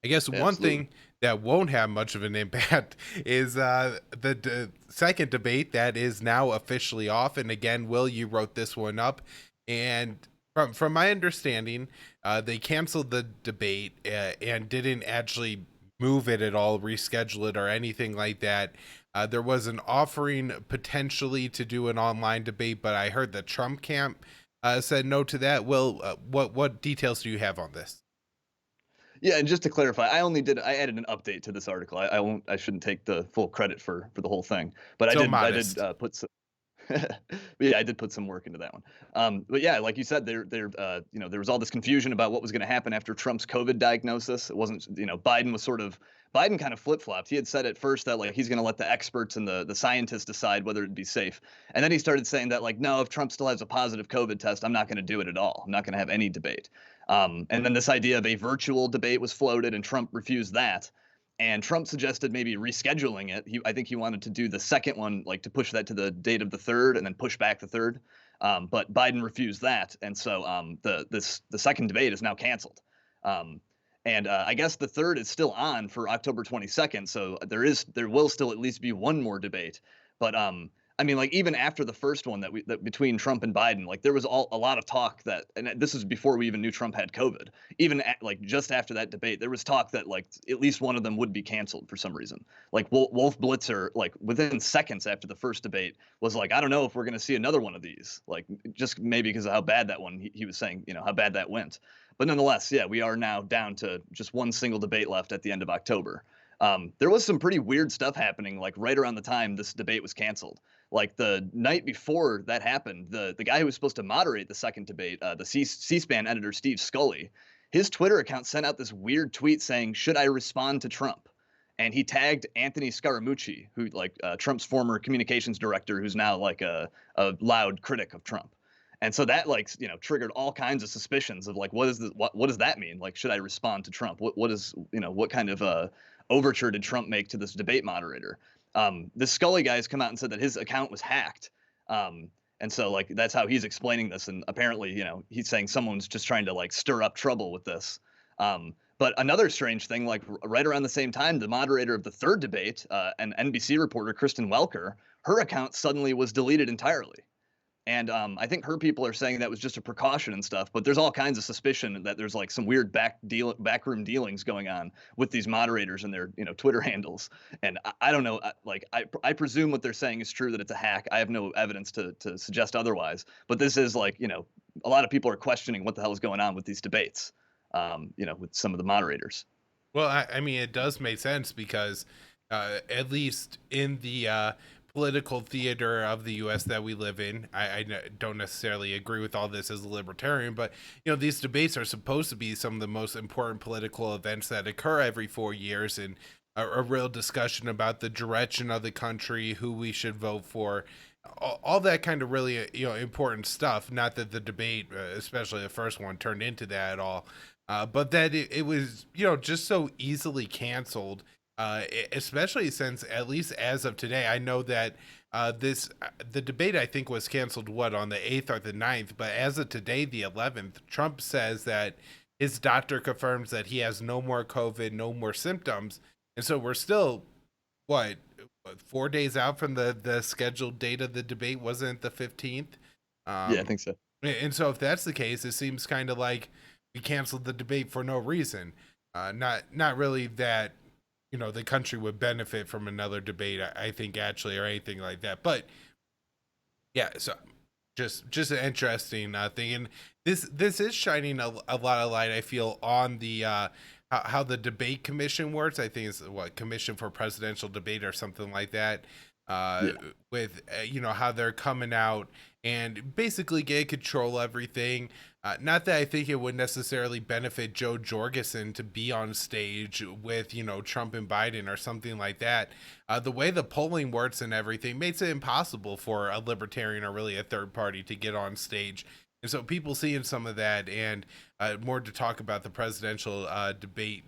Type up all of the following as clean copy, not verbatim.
I guess one Absolutely. thing that won't have much of an impact is the second debate that is now officially off. And again, Will, you wrote this one up, and from my understanding, they canceled the debate and didn't actually move it at all, reschedule it, or anything like that. There was an offering potentially to do an online debate, but I heard the Trump camp said no to that. Will, what details do you have on this? Yeah, and just to clarify, I added an update to this article. I shouldn't take the full credit for the whole thing, but So I did modest. put some. But yeah, I did put some work into that one. But yeah, like you said, there was all this confusion about what was going to happen after Trump's COVID diagnosis. It wasn't, Biden kind of flip flopped. He had said at first that like he's going to let the experts and the scientists decide whether it'd be safe, and then he started saying that like no, if Trump still has a positive COVID test, I'm not going to do it at all. I'm not going to have any debate. And then this idea of a virtual debate was floated, and Trump refused that. And Trump suggested maybe rescheduling it. I think he wanted to do the second one, like to push that to the date of the third, and then push back the third. But Biden refused that, and so the second debate is now canceled. Um, and I guess the third is still on for October 22nd. So there will still at least be one more debate. But I mean, like even after the first one that between Trump and Biden, like there was a lot of talk that, and this is before we even knew Trump had COVID. Even like just after that debate, there was talk that like at least one of them would be canceled for some reason. Like Wolf Blitzer, like within seconds after the first debate, was like, I don't know if we're going to see another one of these. Like just maybe because of how bad that one he was saying, how bad that went. But nonetheless, yeah, we are now down to just one single debate left at the end of October. There was some pretty weird stuff happening, like right around the time this debate was canceled. Like the night before that happened, the guy who was supposed to moderate the second debate, the C-SPAN editor Steve Scully, his Twitter account sent out this weird tweet saying, "Should I respond to Trump?" And he tagged Anthony Scaramucci, who like Trump's former communications director, who's now like a loud critic of Trump. And so that like triggered all kinds of suspicions of like what does that mean? Like should I respond to Trump? What is what kind of overture did Trump make to this debate moderator? This Scully guy has come out and said that his account was hacked. And so like that's how he's explaining this. And apparently, he's saying someone's just trying to like stir up trouble with this. But another strange thing, like right around the same time, the moderator of the third debate, an NBC reporter, Kristen Welker, her account suddenly was deleted entirely. And I think her people are saying that was just a precaution and stuff, but there's all kinds of suspicion that there's like some weird backroom dealings going on with these moderators and their Twitter handles. And I don't know, I presume what they're saying is true that it's a hack. I have no evidence to suggest otherwise, but this is like a lot of people are questioning what the hell is going on with these debates. With some of the moderators. Well, I mean, it does make sense because, at least in the political theater of the U.S. that we live in, don't necessarily agree with all this as a libertarian, but these debates are supposed to be some of the most important political events that occur every 4 years, and a real discussion about the direction of the country, who we should vote for, all that kind of really important stuff. Not that the debate, especially the first one, turned into that at all, but that it was just so easily canceled, especially since, at least as of today, I know that this the debate, I think, was canceled on the 8th or the 9th, but as of today, the 11th, Trump says that his doctor confirms that he has no more COVID, no more symptoms, and so we're still what 4 days out from the scheduled date of the debate. Wasn't the 15th? Yeah, I um think so. and so if that's the case, it seems kind of like we canceled the debate for no reason. Not really that the country would benefit from another debate, I think, actually, or anything like that. But yeah, so just an interesting thing, and this is shining a lot of light, I feel, on the how the debate commission works. I think it's what, commission for presidential debate or something like that. uh Yeah. with how they're coming out and basically get control everything. Not that I think it would necessarily benefit Joe Jorgensen to be on stage with Trump and Biden or something like that. The way the polling works and everything makes it impossible for a libertarian or really a third party to get on stage. And so people seeing some of that, and more to talk about the presidential debate,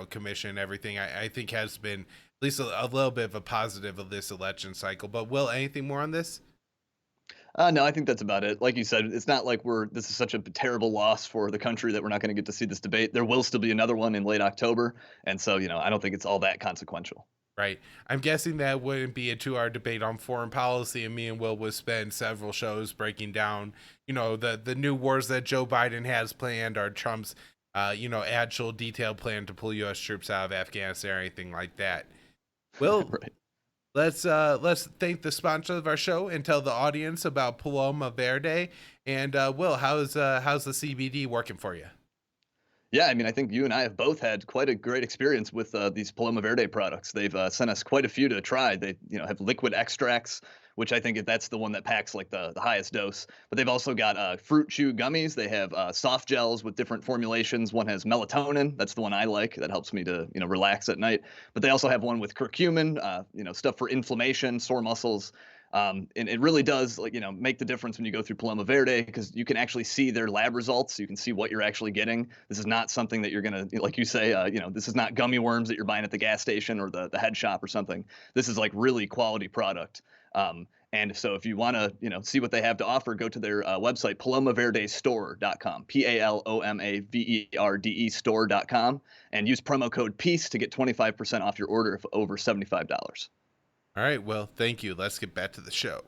commission and everything, I think has been at least a little bit of a positive of this election cycle. But Will, anything more on this? No, I think that's about it. Like you said, it's not like this is such a terrible loss for the country that we're not going to get to see this debate. There will still be another one in late October, and so I don't think it's all that consequential. Right. I'm guessing that wouldn't be a 2 hour debate on foreign policy, and me and Will would spend several shows breaking down, the new wars that Joe Biden has planned, or Trump's, actual detailed plan to pull U.S. troops out of Afghanistan or anything like that. Will, Right. let's thank the sponsor of our show and tell the audience about Paloma Verde. And Will, how's the CBD working for you? Yeah, I mean, I think you and I have both had quite a great experience with these Paloma Verde products. They've sent us quite a few to try. They, have liquid extracts, which I think that's the one that packs like the highest dose. But they've also got fruit chew gummies. They have soft gels with different formulations. One has melatonin. That's the one I like. That helps me to, relax at night. But they also have one with curcumin, stuff for inflammation, sore muscles. And it really does, like, make the difference when you go through Paloma Verde, because you can actually see their lab results. You can see what you're actually getting. This is not something that you're going to, like you say, this is not gummy worms that you're buying at the gas station or the head shop or something. This is like really quality product. And so if you want to, see what they have to offer, go to their website, palomaverdestore.com, PALOMAVERDE store.com, and use promo code PEACE to get 25% off your order of over $75. All right. Well, thank you. Let's get back to the show.